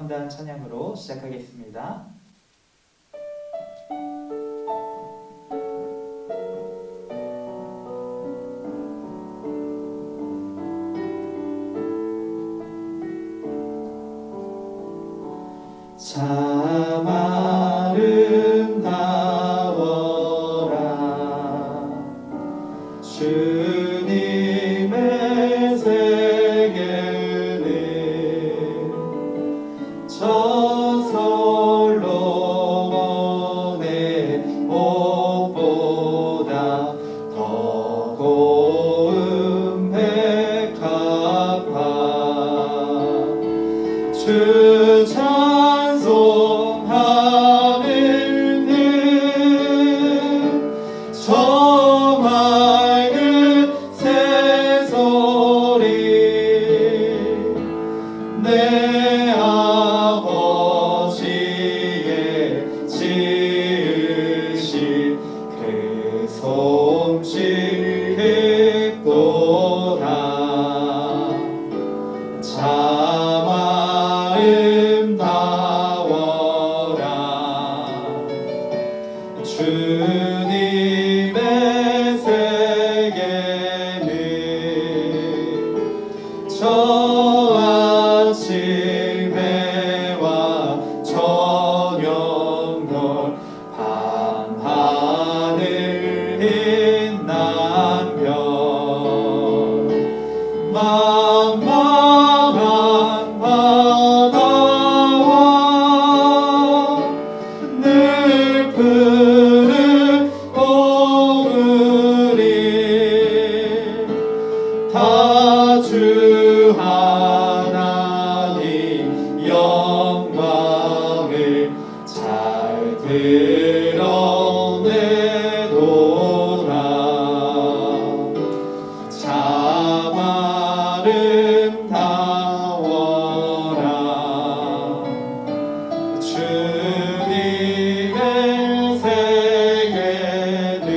감사합니다는 찬양으로 시작하겠습니다. 참 아름다워라 주님의 세계는 저솔로몬의 옷보다 더 고운 백합화 주 찬송하는 저 맑은 새소리 내 아버지의 지으신 그 솜씨 깊도다 참 아름다워라 주님의 세계는 저 아침 해와 저녁별 밤하늘 흰 남별 만만한 바다와 늘 푸른 오으리 다 주 하나님 영광을 잘 드러내도다 참 아름다워라 주님의 세계는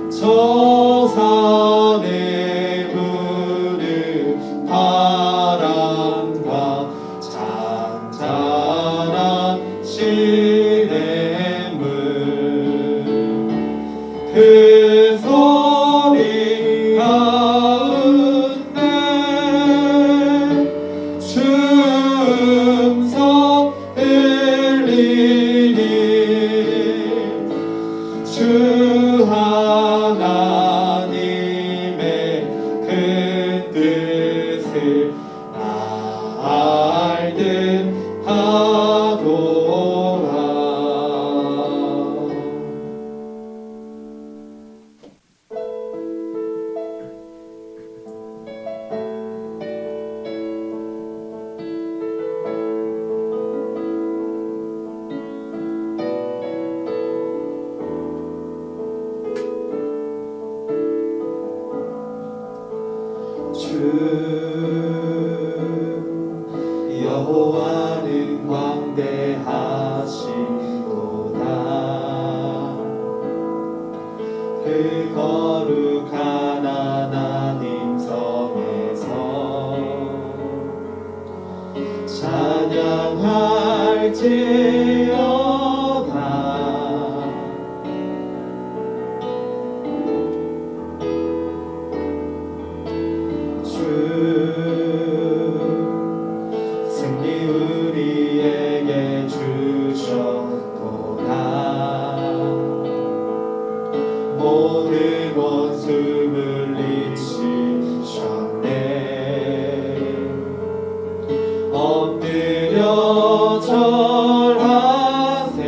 저 산에 부는 바람과 잔잔한 시냇물 그 소리 가운데 주 음성 들리니 주 하나님의 그 뜻을 알듯 하도다. 주 여호와는 광대하시도다 그 거룩한 하나님 성에서 찬양할지어다 승리 우리에게 주셨도다 모든 원수 물리치셨네 엎드려 절하세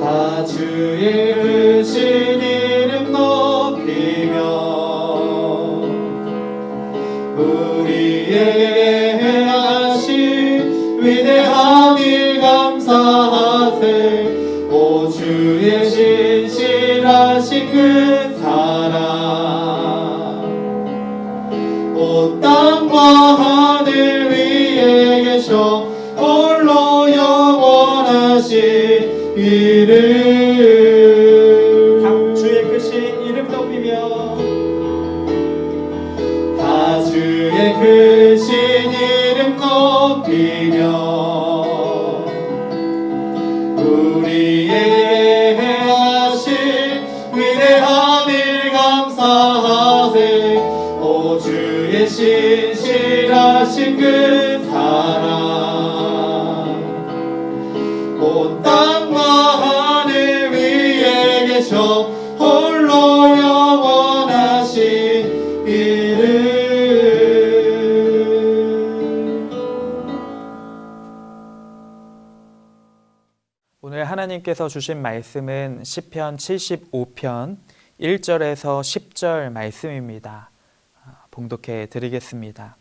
다 주의 크신 이름 높이며 우리에게 행하신 위대한 일 감사하세 오 주의 신실하신 그 사랑 온 땅과 하늘 위에 계셔 홀로 영원하신 이름 주의 크신 이름 높이며 크신 이름 높이며 우리에게 행하신 위대한 일 감사하세. 오 주의 신실하신 그 사랑 온 땅과 하늘 위에 계셔 홀로 영원하신 이름. 오늘 하나님께서 주신 말씀은 시편 75편 1절에서 10절 말씀입니다. 봉독해 드리겠습니다.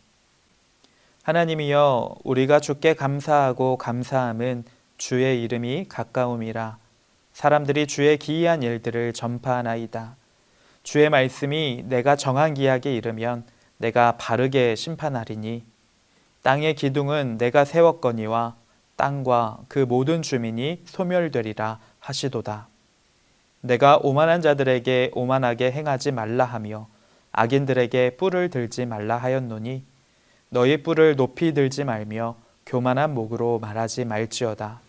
하나님이여, 우리가 주께 감사하고 감사함은 주의 이름이 가까움이라. 사람들이 주의 기이한 일들을 전파하나이다. 주의 말씀이 내가 정한 기약에 이르면 내가 바르게 심판하리니 땅의 기둥은 내가 세웠거니와 땅과 그 모든 주민이 소멸되리라 하시도다. 내가 오만한 자들에게 오만하게 행하지 말라 하며 악인들에게 뿔을 들지 말라 하였노니 너희 뿔을 높이 들지 말며 교만한 목으로 말하지 말지어다.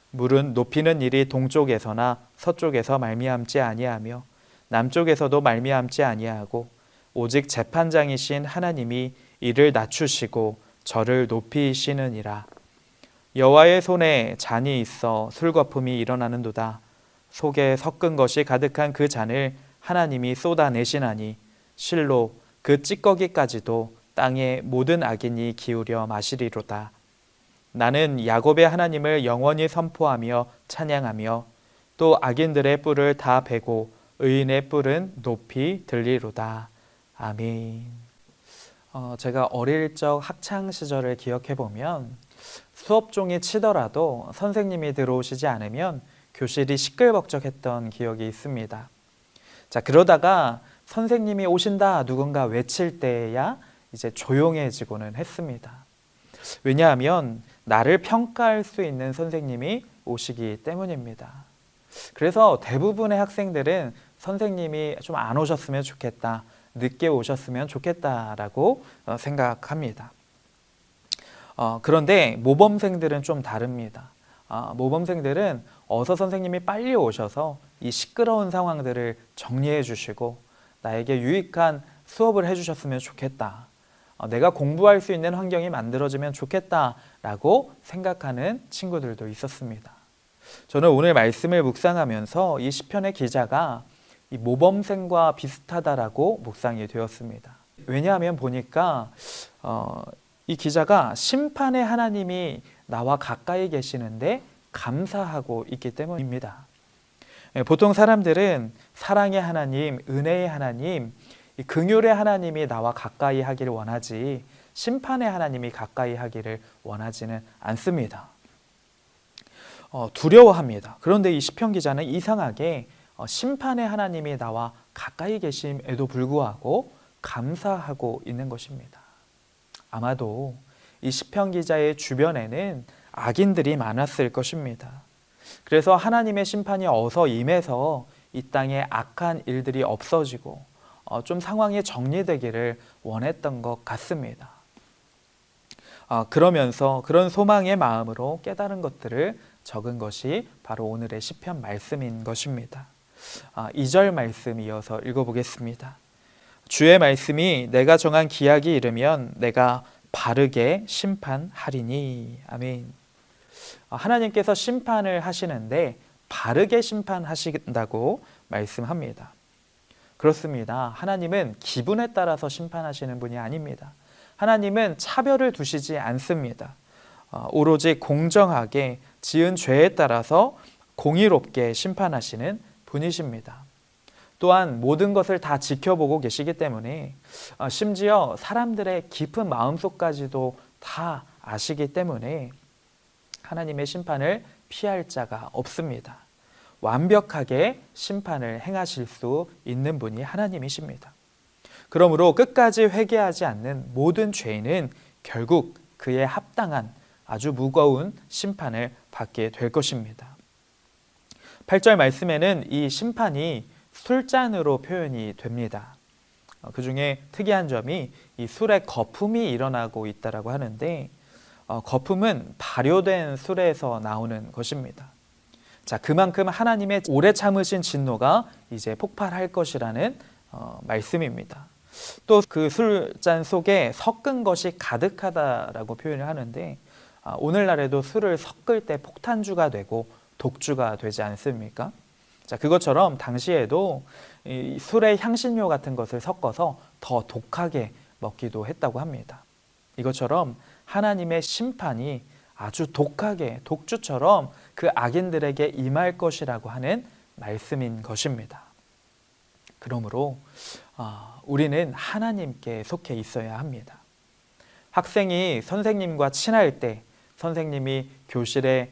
물은 높이는 일이 동쪽에서나 서쪽에서 말미암지 아니하며 남쪽에서도 말미암지 아니하고 오직 재판장이신 하나님이 이를 낮추시고 저를 높이시느니라. 여호와의 손에 잔이 있어 술거품이 일어나는도다. 속에 섞은 것이 가득한 그 잔을 하나님이 쏟아내시나니 실로 그 찌꺼기까지도 땅의 모든 악인이 기울여 마시리로다. 나는 야곱의 하나님을 영원히 선포하며 찬양하며 또 악인들의 뿔을 다 베고 의인의 뿔은 높이 들리로다. 아멘. 제가 어릴 적 학창 시절을 기억해 보면 수업 종이 치더라도 선생님이 들어오시지 않으면 교실이 시끌벅적했던 기억이 있습니다. 자, 그러다가 선생님이 오신다 누군가 외칠 때야 이제 조용해지고는 했습니다. 왜냐하면 나를 평가할 수 있는 선생님이 오시기 때문입니다. 그래서 대부분의 학생들은 선생님이 좀 안 오셨으면 좋겠다, 늦게 오셨으면 좋겠다라고 생각합니다. 그런데 모범생들은 좀 다릅니다. 모범생들은 어서 선생님이 빨리 오셔서 이 시끄러운 상황들을 정리해 주시고 나에게 유익한 수업을 해주셨으면 좋겠다. 내가 공부할 수 있는 환경이 만들어지면 좋겠다라고 생각하는 친구들도 있었습니다. 저는 오늘 말씀을 묵상하면서 이 시편의 기자가 이 모범생과 비슷하다라고 묵상이 되었습니다. 왜냐하면 보니까 이 기자가 심판의 하나님이 나와 가까이 계시는데 감사하고 있기 때문입니다. 보통 사람들은 사랑의 하나님, 은혜의 하나님, 긍휼의 하나님이 나와 가까이 하기를 원하지 심판의 하나님이 가까이 하기를 원하지는 않습니다. 두려워합니다. 그런데 이 시편 기자는 이상하게 심판의 하나님이 나와 가까이 계심에도 불구하고 감사하고 있는 것입니다. 아마도 이 시편 기자의 주변에는 악인들이 많았을 것입니다. 그래서 하나님의 심판이 어서 임해서 이 땅에 악한 일들이 없어지고 좀 상황이 정리되기를 원했던 것 같습니다. 그러면서 그런 소망의 마음으로 깨달은 것들을 적은 것이 바로 오늘의 시편 말씀인 것입니다. 2절 말씀 이어서 읽어보겠습니다. 주의 말씀이 내가 정한 기약이 이르면 내가 바르게 심판하리니. 아멘. 하나님께서 심판을 하시는데 바르게 심판하신다고 말씀합니다. 그렇습니다. 하나님은 기분에 따라서 심판하시는 분이 아닙니다. 하나님은 차별을 두시지 않습니다. 오로지 공정하게 지은 죄에 따라서 공의롭게 심판하시는 분이십니다. 또한 모든 것을 다 지켜보고 계시기 때문에 심지어 사람들의 깊은 마음속까지도 다 아시기 때문에 하나님의 심판을 피할 자가 없습니다. 완벽하게 심판을 행하실 수 있는 분이 하나님이십니다. 그러므로 끝까지 회개하지 않는 모든 죄인은 결국 그에 합당한 아주 무거운 심판을 받게 될 것입니다. 8절 말씀에는 이 심판이 술잔으로 표현이 됩니다. 그 중에 특이한 점이 이 술에 거품이 일어나고 있다라고 하는데 거품은 발효된 술에서 나오는 것입니다. 자, 그만큼 하나님의 오래 참으신 진노가 이제 폭발할 것이라는 말씀입니다. 또 그 술잔 속에 섞은 것이 가득하다라고 표현을 하는데 오늘날에도 술을 섞을 때 폭탄주가 되고 독주가 되지 않습니까? 자, 그것처럼 당시에도 이 술에 향신료 같은 것을 섞어서 더 독하게 먹기도 했다고 합니다. 이것처럼 하나님의 심판이 아주 독하게 독주처럼 그 악인들에게 임할 것이라고 하는 말씀인 것입니다. 그러므로 우리는 하나님께 속해 있어야 합니다. 학생이 선생님과 친할 때 선생님이 교실에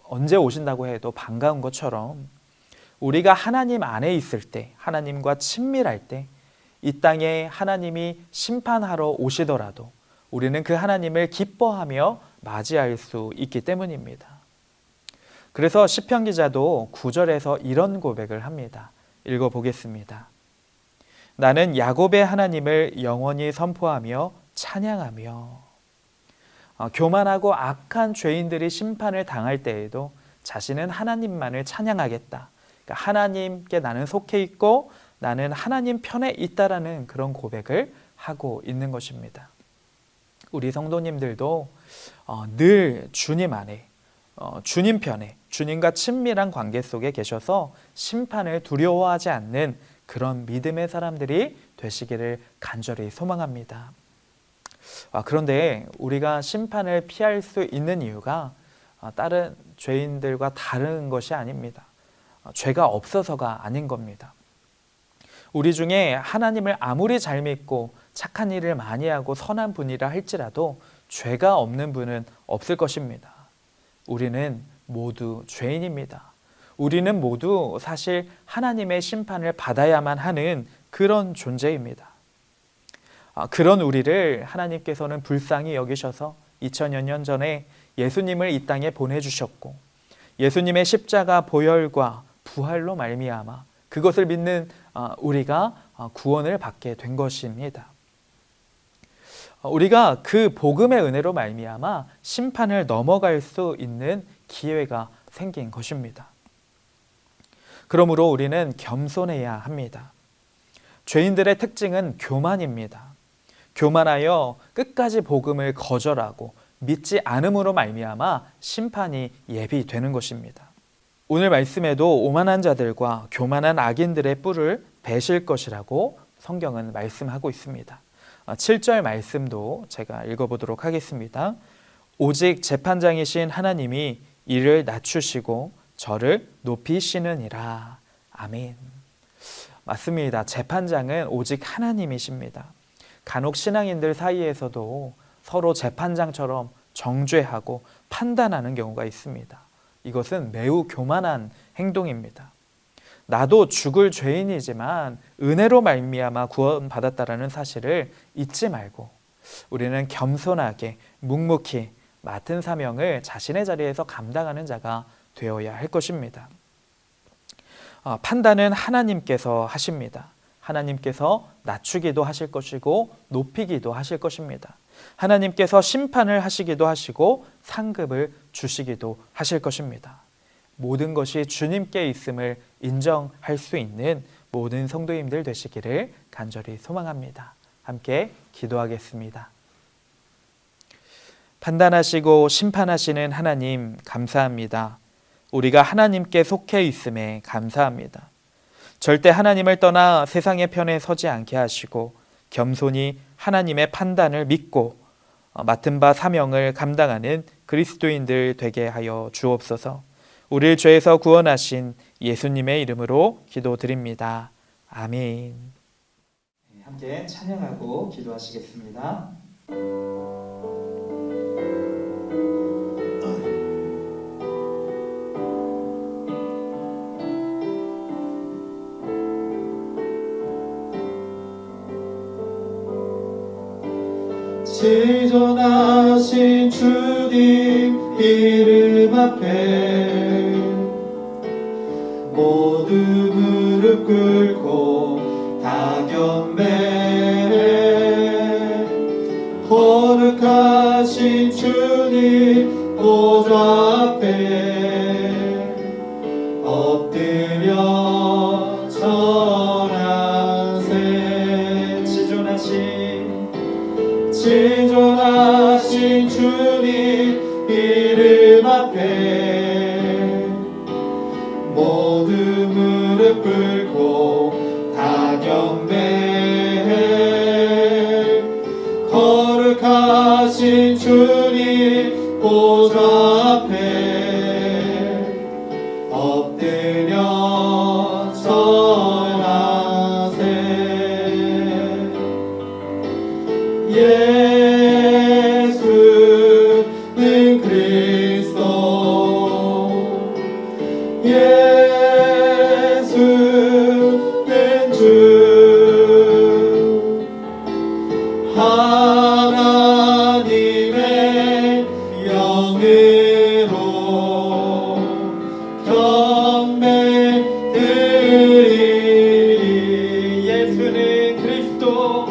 언제 오신다고 해도 반가운 것처럼 우리가 하나님 안에 있을 때, 하나님과 친밀할 때 이 땅에 하나님이 심판하러 오시더라도 우리는 그 하나님을 기뻐하며 맞이할 수 있기 때문입니다. 그래서 시편 기자도 9절에서 이런 고백을 합니다. 읽어보겠습니다. 나는 야곱의 하나님을 영원히 선포하며 찬양하며. 교만하고 악한 죄인들이 심판을 당할 때에도 자신은 하나님만을 찬양하겠다. 그러니까 하나님께 나는 속해 있고 나는 하나님 편에 있다라는 그런 고백을 하고 있는 것입니다. 우리 성도님들도 늘 주님 안에, 주님 편에, 주님과 친밀한 관계 속에 계셔서 심판을 두려워하지 않는 그런 믿음의 사람들이 되시기를 간절히 소망합니다. 그런데 우리가 심판을 피할 수 있는 이유가 다른 죄인들과 다른 것이 아닙니다. 죄가 없어서가 아닌 겁니다. 우리 중에 하나님을 아무리 잘 믿고 착한 일을 많이 하고 선한 분이라 할지라도 죄가 없는 분은 없을 것입니다. 우리는 모두 죄인입니다. 우리는 모두 사실 하나님의 심판을 받아야만 하는 그런 존재입니다. 그런 우리를 하나님께서는 불쌍히 여기셔서 2000여 년 전에 예수님을 이 땅에 보내주셨고 예수님의 십자가 보혈과 부활로 말미암아 그것을 믿는 우리가 구원을 받게 된 것입니다. 우리가 그 복음의 은혜로 말미암아 심판을 넘어갈 수 있는 기회가 생긴 것입니다. 그러므로 우리는 겸손해야 합니다. 죄인들의 특징은 교만입니다. 교만하여 끝까지 복음을 거절하고 믿지 않음으로 말미암아 심판이 예비되는 것입니다. 오늘 말씀에도 오만한 자들과 교만한 악인들의 뿔을 베실 것이라고 성경은 말씀하고 있습니다. 7절 말씀도 제가 읽어보도록 하겠습니다. 오직 재판장이신 하나님이 이를 낮추시고 저를 높이시느니라. 아멘. 맞습니다. 재판장은 오직 하나님이십니다. 간혹 신앙인들 사이에서도 서로 재판장처럼 정죄하고 판단하는 경우가 있습니다. 이것은 매우 교만한 행동입니다. 나도 죽을 죄인이지만 은혜로 말미암아 구원받았다라는 사실을 잊지 말고 우리는 겸손하게 묵묵히 맡은 사명을 자신의 자리에서 감당하는 자가 되어야 할 것입니다. 판단은 하나님께서 하십니다. 하나님께서 낮추기도 하실 것이고 높이기도 하실 것입니다. 하나님께서 심판을 하시기도 하시고 상급을 주시기도 하실 것입니다. 모든 것이 주님께 있음을 인정할 수 있는 모든 성도님들 되시기를 간절히 소망합니다. 함께 기도하겠습니다. 판단하시고 심판하시는 하나님 감사합니다. 우리가 하나님께 속해 있음에 감사합니다. 절대 하나님을 떠나 세상의 편에 서지 않게 하시고 겸손히 하나님의 판단을 믿고 맡은 바 사명을 감당하는 그리스도인들 되게 하여 주옵소서. 우리를 죄에서 구원하신 예수님의 이름으로 기도드립니다. 아멘. 함께 찬양하고 기도하시겠습니다. 지존하신 주님 이름 앞에 모두 무릎 꿇고 다 경배 주님 보좌 앞에 엎드려 절하세. 지존하신 주님 이름 앞에 모두 무릎 꿇고 다 경배해. 거룩하신 주님 보좌 앞에 엎드려 절하세. 예수는 그리스도, 예수는 주, 하나님의 영으로 경배드리리. 예수는 그리스도,